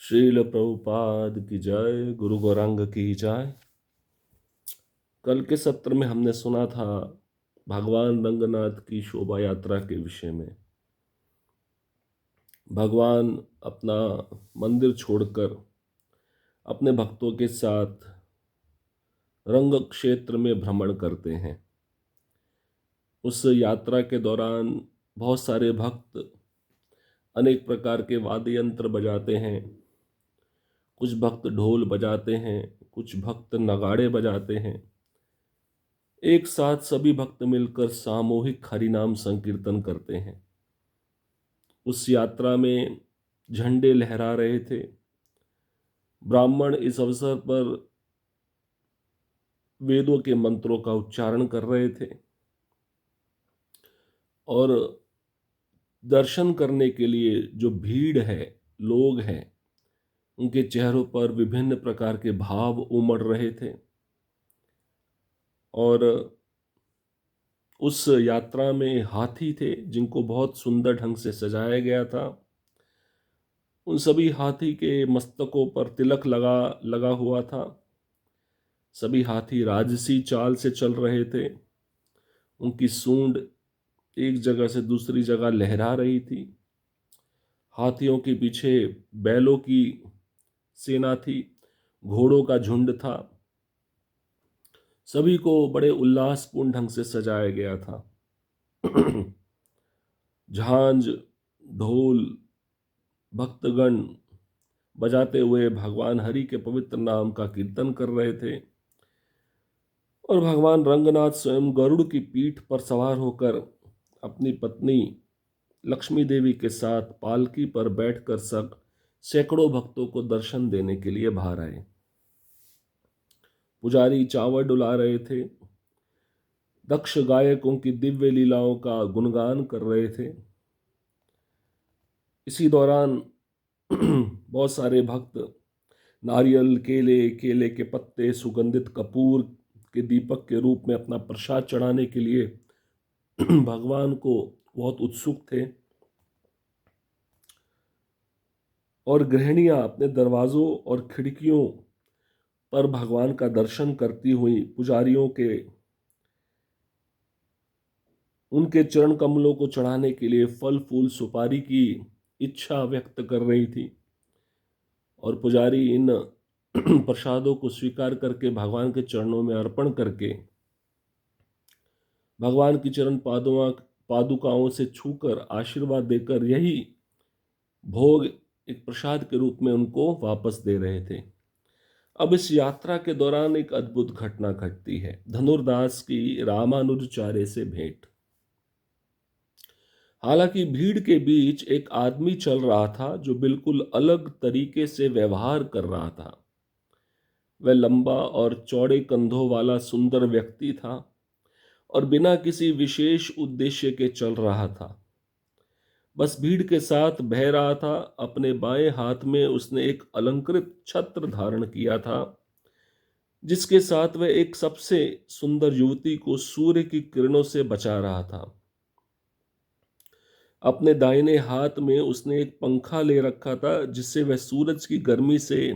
श्रील प्रभुपाद की जय, गुरु गौरांग की जय। कल के सत्र में हमने सुना था भगवान रंगनाथ की शोभा यात्रा के विषय में। भगवान अपना मंदिर छोड़कर अपने भक्तों के साथ रंग क्षेत्र में भ्रमण करते हैं। उस यात्रा के दौरान बहुत सारे भक्त अनेक प्रकार के वाद्य यंत्र बजाते हैं। कुछ भक्त ढोल बजाते हैं, कुछ भक्त नगाड़े बजाते हैं। एक साथ सभी भक्त मिलकर सामूहिक हरिनाम संकीर्तन करते हैं। उस यात्रा में झंडे लहरा रहे थे। ब्राह्मण इस अवसर पर वेदों के मंत्रों का उच्चारण कर रहे थे और दर्शन करने के लिए जो भीड़ है, लोग हैं, उनके चेहरों पर विभिन्न प्रकार के भाव उमड़ रहे थे। और उस यात्रा में हाथी थे जिनको बहुत सुंदर ढंग से सजाया गया था। उन सभी हाथी के मस्तकों पर तिलक लगा लगा हुआ था। सभी हाथी राजसी चाल से चल रहे थे। उनकी सूंड एक जगह से दूसरी जगह लहरा रही थी। हाथियों के पीछे बैलों की सेना थी, घोड़ों का झुंड था। सभी को बड़े उल्लासपूर्ण ढंग से सजाया गया था। झांझ, ढोल, भक्तगण बजाते हुए भगवान हरि के पवित्र नाम का कीर्तन कर रहे थे और भगवान रंगनाथ स्वयं गरुड़ की पीठ पर सवार होकर अपनी पत्नी लक्ष्मी देवी के साथ पालकी पर बैठकर सब सैकड़ों भक्तों को दर्शन देने के लिए बाहर आए। पुजारी चावड़ डुला रहे थे। दक्ष गायकों की दिव्य लीलाओं का गुणगान कर रहे थे। इसी दौरान बहुत सारे भक्त नारियल, केले, केले के पत्ते, सुगंधित कपूर के दीपक के रूप में अपना प्रसाद चढ़ाने के लिए भगवान को बहुत उत्सुक थे। और गृहिणियां अपने दरवाजों और खिड़कियों पर भगवान का दर्शन करती हुई पुजारियों के उनके चरण कमलों को चढ़ाने के लिए फल फूल सुपारी की इच्छा व्यक्त कर रही थी। और पुजारी इन प्रसादों को स्वीकार करके भगवान के चरणों में अर्पण करके भगवान की चरण पादुकाओं से छूकर आशीर्वाद देकर यही भोग एक प्रसाद के रूप में उनको वापस दे रहे थे। अब इस यात्रा के दौरान एक अद्भुत घटना घटती है। धनुर्दास की रामानुजाचार्य से भेंट। हालांकि भीड़ के बीच एक आदमी चल रहा था जो बिल्कुल अलग तरीके से व्यवहार कर रहा था। वह लंबा और चौड़े कंधों वाला सुंदर व्यक्ति था और बिना किसी विशेष उद्देश्य के चल रहा था। बस भीड़ के साथ बह रहा था। अपने बाएं हाथ में उसने एक अलंकृत छत्र धारण किया था जिसके साथ वह एक सबसे सुंदर युवती को सूर्य की किरणों से बचा रहा था। अपने दाहिने हाथ में उसने एक पंखा ले रखा था जिससे वह सूरज की गर्मी से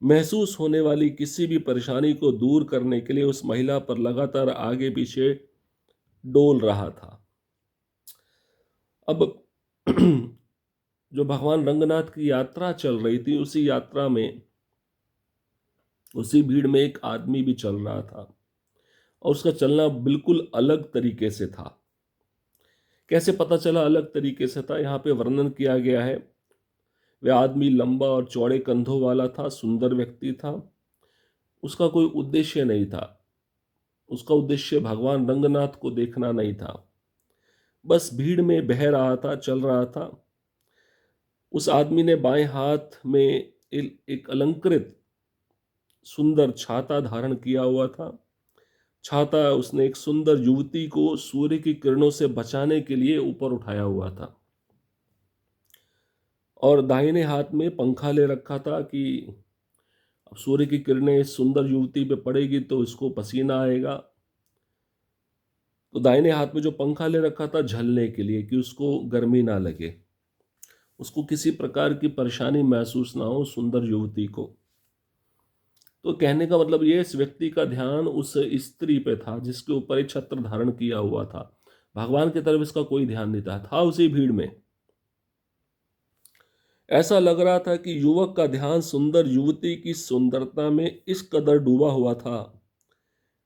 महसूस होने वाली किसी भी परेशानी को दूर करने के लिए उस महिला पर लगातार आगे पीछे डोल रहा था। अब जो भगवान रंगनाथ की यात्रा चल रही थी, उसी यात्रा में उसी भीड़ में एक आदमी भी चल रहा था और उसका चलना बिल्कुल अलग तरीके से था। कैसे पता चला अलग तरीके से था? यहाँ पे वर्णन किया गया है। वह आदमी लंबा और चौड़े कंधों वाला था, सुंदर व्यक्ति था। उसका कोई उद्देश्य नहीं था। उसका उद्देश्य भगवान रंगनाथ को देखना नहीं था। बस भीड़ में बह रहा था, चल रहा था। उस आदमी ने बाएं हाथ में एक अलंकृत सुंदर छाता धारण किया हुआ था। छाता उसने एक सुंदर युवती को सूर्य की किरणों से बचाने के लिए ऊपर उठाया हुआ था और दाहिने हाथ में पंखा ले रखा था कि अब सूर्य की किरणें इस सुंदर युवती पे पड़ेगी तो इसको पसीना आएगा। तो दाहिने हाथ में जो पंखा ले रखा था झलने के लिए कि उसको गर्मी ना लगे। उसको किसी प्रकार की परेशानी महसूस ना हो सुंदर युवती को। तो कहने का मतलब ये, इस व्यक्ति का ध्यान उस स्त्री पे था जिसके ऊपर एक छत्र धारण किया हुआ था। भगवान की तरफ इसका कोई ध्यान नहीं था उसी भीड़ में। ऐसा लग रहा था कि युवक का ध्यान सुंदर युवती की सुंदरता में इस कदर डूबा हुआ था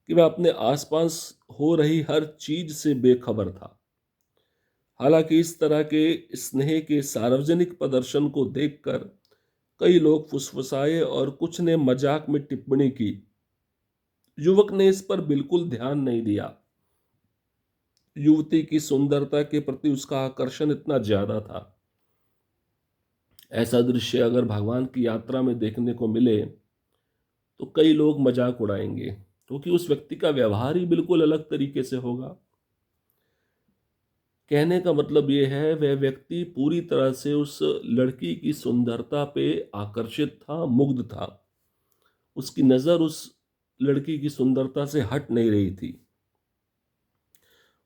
कि वह अपने आसपास हो रही हर चीज से बेखबर था। हालांकि इस तरह के स्नेह के सार्वजनिक प्रदर्शन को देखकर कई लोग फुसफुसाए और कुछ ने मजाक में टिप्पणी की। युवक ने इस पर बिल्कुल ध्यान नहीं दिया। युवती की सुंदरता के प्रति उसका आकर्षण इतना ज्यादा था। ऐसा दृश्य अगर भगवान की यात्रा में देखने को मिले तो कई लोग मजाक उड़ाएंगे, क्योंकि उस व्यक्ति का व्यवहार ही बिल्कुल अलग तरीके से होगा। कहने का मतलब यह है, वह व्यक्ति पूरी तरह से उस लड़की की सुंदरता पे आकर्षित था, मुग्ध था। उसकी नजर उस लड़की की सुंदरता से हट नहीं रही थी।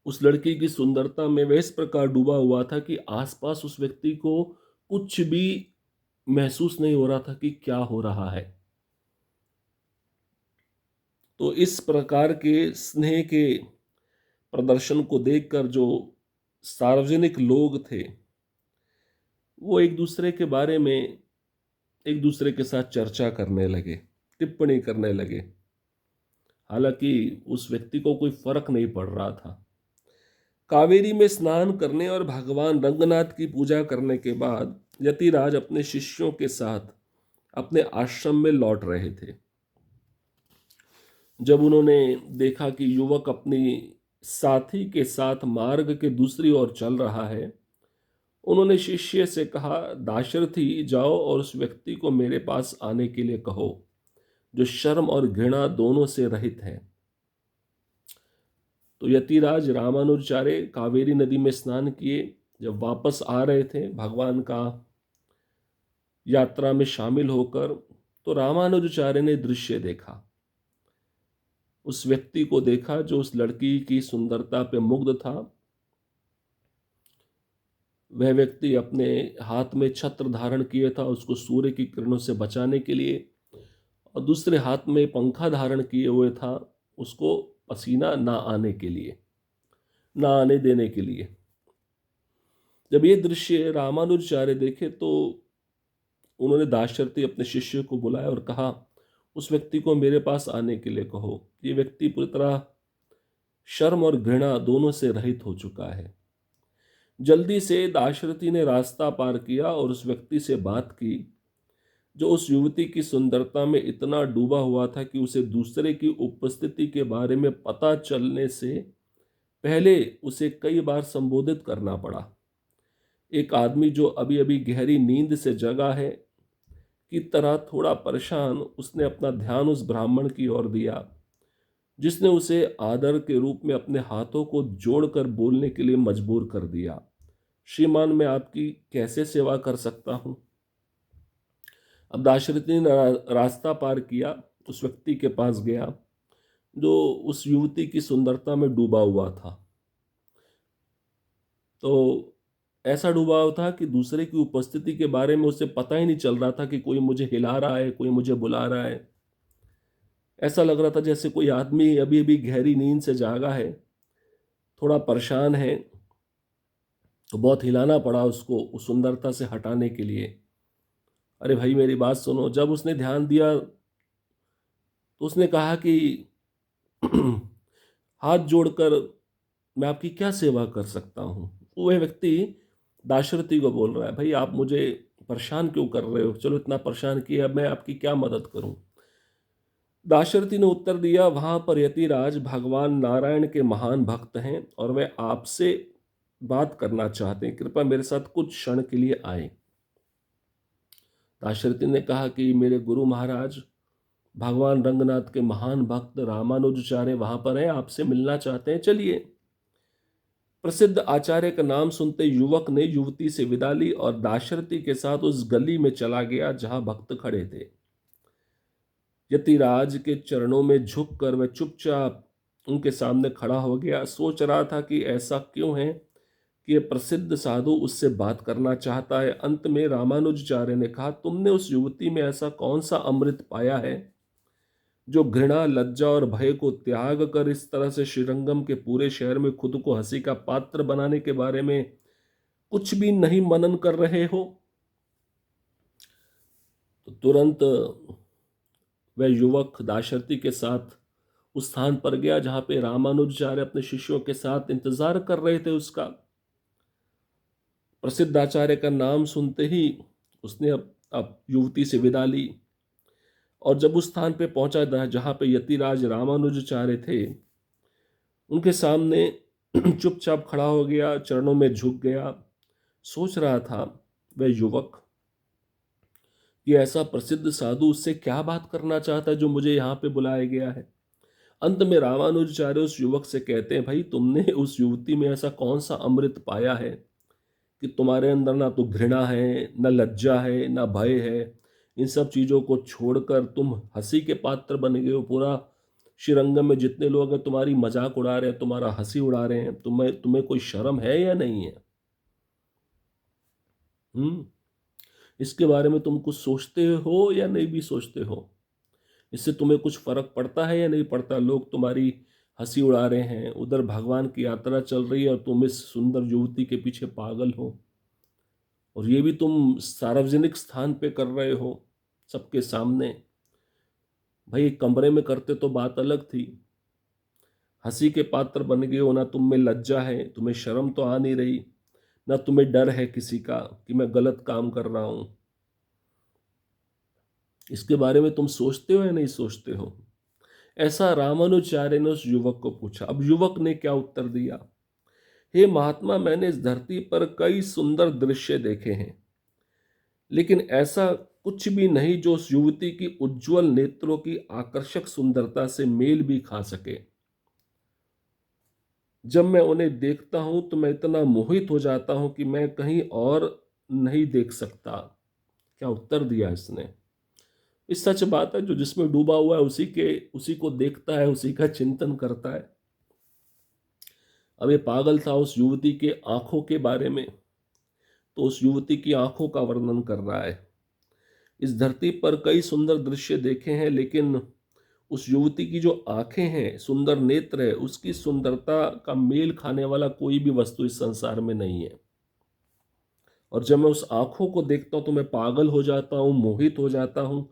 उस लड़की की सुंदरता में वह इस प्रकार डूबा हुआ था कि आसपास उस व्यक्ति को कुछ भी महसूस नहीं हो रहा था कि क्या हो रहा है। तो इस प्रकार के स्नेह के प्रदर्शन को देखकर जो सार्वजनिक लोग थे वो एक दूसरे के बारे में एक दूसरे के साथ चर्चा करने लगे, टिप्पणी करने लगे। हालांकि उस व्यक्ति को कोई फर्क नहीं पड़ रहा था। कावेरी में स्नान करने और भगवान रंगनाथ की पूजा करने के बाद यतिराज अपने शिष्यों के साथ अपने आश्रम में लौट रहे थे। जब उन्होंने देखा कि युवक अपनी साथी के साथ मार्ग के दूसरी ओर चल रहा है, उन्होंने शिष्य से कहा, दाशरथी जाओ और उस व्यक्ति को मेरे पास आने के लिए कहो जो शर्म और घृणा दोनों से रहित है। तो यतिराज रामानुजाचार्य कावेरी नदी में स्नान किए। जब वापस आ रहे थे भगवान का यात्रा में शामिल होकर, तो रामानुजाचार्य ने दृश्य देखा। उस व्यक्ति को देखा जो उस लड़की की सुंदरता पे मुग्ध था। वह व्यक्ति अपने हाथ में छत्र धारण किए था उसको सूर्य की किरणों से बचाने के लिए, और दूसरे हाथ में पंखा धारण किए हुए था उसको पसीना ना आने के लिए, ना आने देने के लिए। जब ये दृश्य रामानुजाचार्य देखे तो उन्होंने दाशरथी अपने शिष्य को बुलाया और कहा, उस व्यक्ति को मेरे पास आने के लिए कहो। ये व्यक्ति पूरी तरह शर्म और घृणा दोनों से रहित हो चुका है। जल्दी से दाशरथी ने रास्ता पार किया और उस व्यक्ति से बात की जो उस युवती की सुंदरता में इतना डूबा हुआ था कि उसे दूसरे की उपस्थिति के बारे में पता चलने से पहले उसे कई बार संबोधित करना पड़ा। एक आदमी जो अभी अभी गहरी नींद से जगा है की तरह थोड़ा परेशान उसने अपना ध्यान उस ब्राह्मण की ओर दिया जिसने उसे आदर के रूप में अपने हाथों को जोड़कर बोलने के लिए मजबूर कर दिया, श्रीमान मैं आपकी कैसे सेवा कर सकता हूं। अब दाशरथी ने रास्ता पार किया, उस व्यक्ति के पास गया जो उस युवती की सुंदरता में डूबा हुआ था। तो ऐसा डूबा हुआ था कि दूसरे की उपस्थिति के बारे में उसे पता ही नहीं चल रहा था कि कोई मुझे हिला रहा है, कोई मुझे बुला रहा है। ऐसा लग रहा था जैसे कोई आदमी अभी अभी गहरी नींद से जागा है, थोड़ा परेशान है, तो बहुत हिलाना पड़ा उसको उस सुंदरता से हटाने के लिए। अरे भाई मेरी बात सुनो। जब उसने ध्यान दिया तो उसने कहा कि हाथ जोड़कर मैं आपकी क्या सेवा कर सकता हूँ। वह व्यक्ति दाशरथी को बोल रहा है, भाई आप मुझे परेशान क्यों कर रहे हो, चलो इतना परेशान किया, मैं आपकी क्या मदद करूं। दाशरथी ने उत्तर दिया, वहां पर यतिराज भगवान नारायण के महान भक्त हैं और वे आपसे बात करना चाहते हैं, कृपया मेरे साथ कुछ क्षण के लिए आए। दाशरथी ने कहा कि मेरे गुरु महाराज भगवान रंगनाथ के महान भक्त रामानुजाचार्य वहां पर हैं, आपसे मिलना चाहते हैं, चलिए। प्रसिद्ध आचार्य का नाम सुनते युवक ने युवती से विदा ली और दाशरथी के साथ उस गली में चला गया जहां भक्त खड़े थे। यतिराज के चरणों में झुककर वह चुपचाप उनके सामने खड़ा हो गया। सोच रहा था कि ऐसा क्यों है कि ये प्रसिद्ध साधु उससे बात करना चाहता है। अंत में रामानुजाचार्य ने कहा, तुमने उस युवती में ऐसा कौन सा अमृत पाया है जो घृणा, लज्जा और भय को त्याग कर इस तरह से श्रीरंगम के पूरे शहर में खुद को हंसी का पात्र बनाने के बारे में कुछ भी नहीं मनन कर रहे हो? तो तुरंत वह युवक दाशरथी के साथ उस स्थान पर गया जहां पे रामानुजाचार्य अपने शिष्यों के साथ इंतजार कर रहे थे उसका। प्रसिद्ध आचार्य का नाम सुनते ही उसने अब युवती से विदा ली, और जब उस स्थान पे पहुंचा जहां पे यतिराज रामानुजाचार्य थे, उनके सामने चुपचाप खड़ा हो गया, चरणों में झुक गया। सोच रहा था वह युवक कि ऐसा प्रसिद्ध साधु उससे क्या बात करना चाहता है जो मुझे यहाँ पे बुलाया गया है। अंत में रामानुजाचार्य उस युवक से कहते हैं, भाई तुमने उस युवती में ऐसा कौन सा अमृत पाया है कि तुम्हारे अंदर ना तो घृणा है, ना लज्जा है, ना भय है। इन सब चीज़ों को छोड़कर तुम हंसी के पात्र बन गए हो। पूरा श्रीरंगम में जितने लोग हैं तुम्हारी मजाक उड़ा रहे हैं, तुम्हारा हंसी उड़ा रहे हैं। तुम्हें तुम्हें कोई शर्म है या नहीं है? हम्म इसके बारे में तुम कुछ सोचते हो या नहीं भी सोचते हो? इससे तुम्हें कुछ फर्क पड़ता है या नहीं पड़ता? लोग तुम्हारी हंसी उड़ा रहे हैं, उधर भगवान की यात्रा चल रही है और तुम इस सुंदर युवती के पीछे पागल हो, और ये भी तुम सार्वजनिक स्थान पे कर रहे हो, सबके सामने। भाई कमरे में करते तो बात अलग थी, हंसी के पात्र बन गए हो। ना तुम में लज्जा है, तुम्हें शर्म तो आ नहीं रही, ना तुम्हें डर है किसी का कि मैं गलत काम कर रहा हूं। इसके बारे में तुम सोचते हो या नहीं सोचते हो? ऐसा रामानुजाचार्य ने उस युवक को पूछा। अब युवक ने क्या उत्तर दिया? हे महात्मा, मैंने इस धरती पर कई सुंदर दृश्य देखे हैं, लेकिन ऐसा कुछ भी नहीं जो उस युवती की उज्जवल नेत्रों की आकर्षक सुंदरता से मेल भी खा सके। जब मैं उन्हें देखता हूं तो मैं इतना मोहित हो जाता हूं कि मैं कहीं और नहीं देख सकता। क्या उत्तर दिया इसने! इस सच बात है, जो जिसमें डूबा हुआ है उसी को देखता है, उसी का चिंतन करता है। अब ये पागल था उस युवती के आंखों के बारे में, तो उस युवती की आंखों का वर्णन कर रहा है। इस धरती पर कई सुंदर दृश्य देखे हैं, लेकिन उस युवती की जो आंखें हैं, सुंदर नेत्र है, उसकी सुंदरता का मेल खाने वाला कोई भी वस्तु इस संसार में नहीं है। और जब मैं उस आंखों को देखता हूं तो मैं पागल हो जाता हूं, मोहित हो जाता हूं,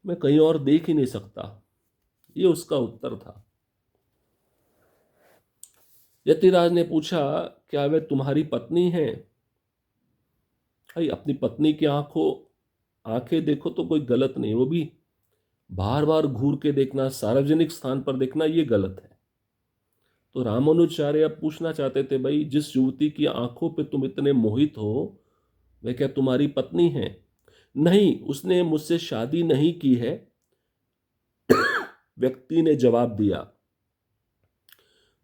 मैं कहीं और देख ही नहीं सकता। ये उसका उत्तर था। यतिराज ने पूछा, क्या वह तुम्हारी पत्नी है? भाई अपनी पत्नी की आंखें देखो तो कोई गलत नहीं, वो भी बार बार घूर के देखना, सार्वजनिक स्थान पर देखना, ये गलत है। तो रामानुजाचार्य अब पूछना चाहते थे, भाई जिस युवती की आंखों पे तुम इतने मोहित हो, वह क्या तुम्हारी पत्नी है? नहीं, उसने मुझसे शादी नहीं की है, व्यक्ति ने जवाब दिया।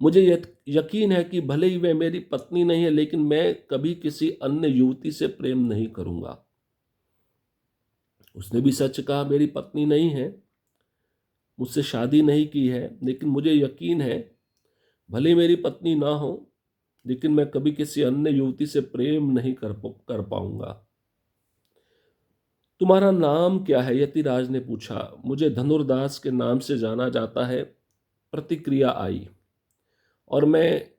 मुझे यकीन है कि भले ही वह मेरी पत्नी नहीं है, लेकिन मैं कभी किसी अन्य युवती से प्रेम नहीं करूंगा। उसने भी सच कहा, मेरी पत्नी नहीं है, मुझसे शादी नहीं की है, लेकिन मुझे यकीन है भले मेरी पत्नी ना हो, लेकिन मैं कभी किसी अन्य युवती से प्रेम नहीं कर पाऊंगा। तुम्हारा नाम क्या है? यतिराज ने पूछा। मुझे धनुर्दास के नाम से जाना जाता है, प्रतिक्रिया आई। और मैं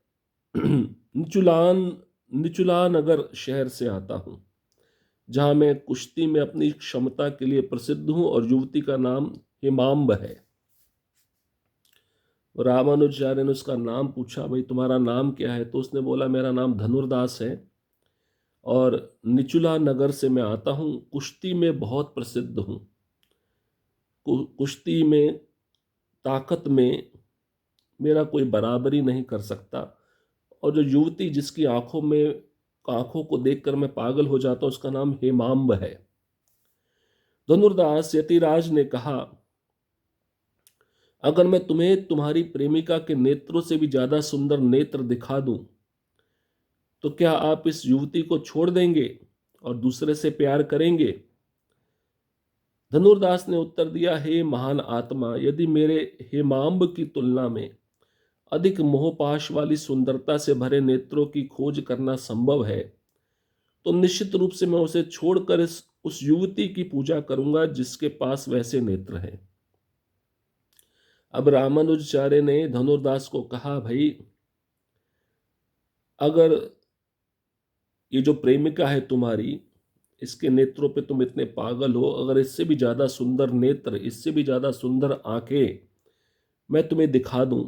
निचुलान निचुला नगर शहर से आता हूं, जहां मैं कुश्ती में अपनी क्षमता के लिए प्रसिद्ध हूं, और युवती का नाम हिमाम्ब है। रामानुजाचार्य ने उसका नाम पूछा, भाई तुम्हारा नाम क्या है? तो उसने बोला, मेरा नाम धनुर्दास है, और निचुला नगर से मैं आता हूँ, कुश्ती में बहुत प्रसिद्ध हूँ। कुश्ती में, ताकत में मेरा कोई बराबरी नहीं कर सकता। और जो युवती जिसकी आंखों को देखकर मैं पागल हो जाता हूँ, उसका नाम हेमाम्ब है। धनुर्दास, यतिराज ने कहा, अगर मैं तुम्हें तुम्हारी प्रेमिका के नेत्रों से भी ज्यादा सुंदर नेत्र दिखा दूं, तो क्या आप इस युवती को छोड़ देंगे और दूसरे से प्यार करेंगे? धनुर्दास ने उत्तर दिया, हे महान आत्मा, यदि मेरे हेमाम्ब की तुलना में अधिक मोहपाश वाली सुंदरता से भरे नेत्रों की खोज करना संभव है, तो निश्चित रूप से मैं उसे छोड़कर उस युवती की पूजा करूंगा जिसके पास वैसे नेत्र हैं। अब रामानुजाचार्य ने धनुर्दास को कहा, भाई अगर ये जो प्रेमिका है तुम्हारी, इसके नेत्रों पे तुम इतने पागल हो, अगर इससे भी ज्यादा सुंदर नेत्र, इससे भी ज्यादा सुंदर आंखें मैं तुम्हें दिखा दूं,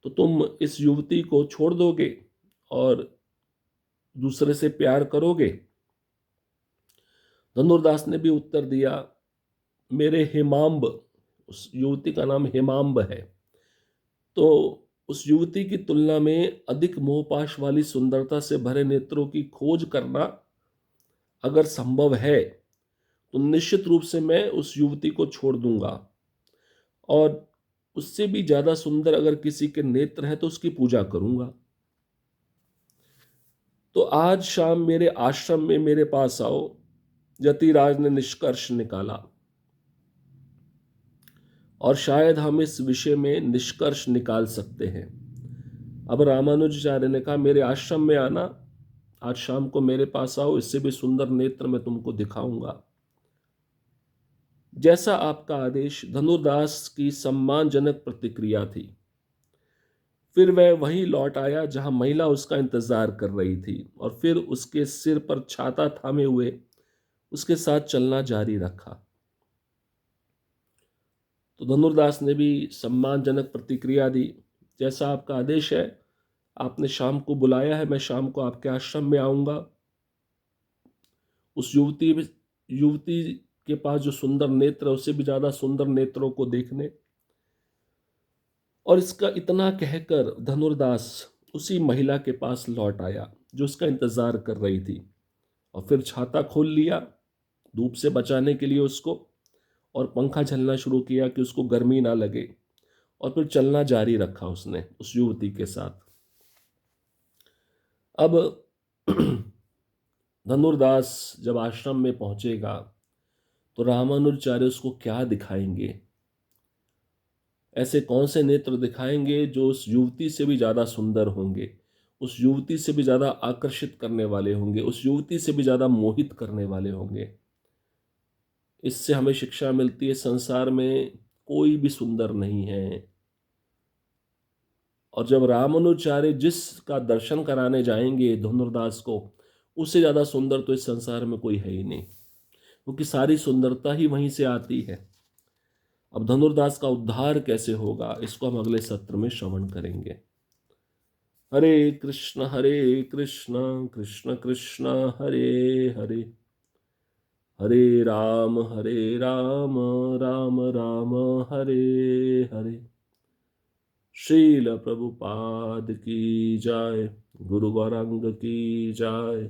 तो तुम इस युवती को छोड़ दोगे और दूसरे से प्यार करोगे? धनुर्दास ने भी उत्तर दिया, मेरे हेमाम्ब, उस युवती का नाम हेमाम्ब है, तो उस युवती की तुलना में अधिक मोहपाश वाली सुंदरता से भरे नेत्रों की खोज करना अगर संभव है, तो निश्चित रूप से मैं उस युवती को छोड़ दूंगा, और उससे भी ज्यादा सुंदर अगर किसी के नेत्र हैं तो उसकी पूजा करूंगा। तो आज शाम मेरे आश्रम में मेरे पास आओ। जतिराज ने निष्कर्ष निकाला, और शायद हम इस विषय में निष्कर्ष निकाल सकते हैं। अब रामानुजाचार्य ने कहा, मेरे आश्रम में आना, आज शाम को मेरे पास आओ, इससे भी सुंदर नेत्र मैं तुमको दिखाऊंगा। जैसा आपका आदेश, धनुर्दास की सम्मानजनक प्रतिक्रिया थी। फिर वह वहीं लौट आया जहां महिला उसका इंतजार कर रही थी, और फिर उसके सिर पर छाता थामे हुए उसके साथ चलना जारी रखा। तो धनुर्दास ने भी सम्मानजनक प्रतिक्रिया दी, जैसा आपका आदेश है, आपने शाम को बुलाया है, मैं शाम को आपके आश्रम में आऊंगा। उस युवती के पास जो सुंदर नेत्र है, उससे भी ज्यादा सुंदर नेत्रों को देखने। और इसका इतना कहकर धनुर्दास उसी महिला के पास लौट आया जो उसका इंतजार कर रही थी, और फिर छाता खोल लिया धूप से बचाने के लिए उसको, और पंखा झलना शुरू किया कि उसको गर्मी ना लगे, और फिर चलना जारी रखा उसने उस युवती के साथ। अब धनुर्दास जब आश्रम में पहुंचेगा तो रामानुजाचार्य उसको क्या दिखाएंगे? ऐसे कौन से नेत्र दिखाएंगे जो उस युवती से भी ज्यादा सुंदर होंगे, उस युवती से भी ज्यादा आकर्षित करने वाले होंगे, उस युवती से भी ज्यादा मोहित करने वाले होंगे? इससे हमें शिक्षा मिलती है, संसार में कोई भी सुंदर नहीं है। और जब रामानुजाचार्य जिसका दर्शन कराने जाएंगे धनुर्दास को, उससे ज्यादा सुंदर तो इस संसार में कोई है ही नहीं, क्योंकि सारी सुंदरता ही वहीं से आती है। अब धनुर्दास का उद्धार कैसे होगा, इसको हम अगले सत्र में श्रवण करेंगे। हरे कृष्ण कृष्ण कृष्ण हरे हरे, हरे राम राम राम हरे हरे। श्रील प्रभुपाद की जय, गुरु गौरांग की जय।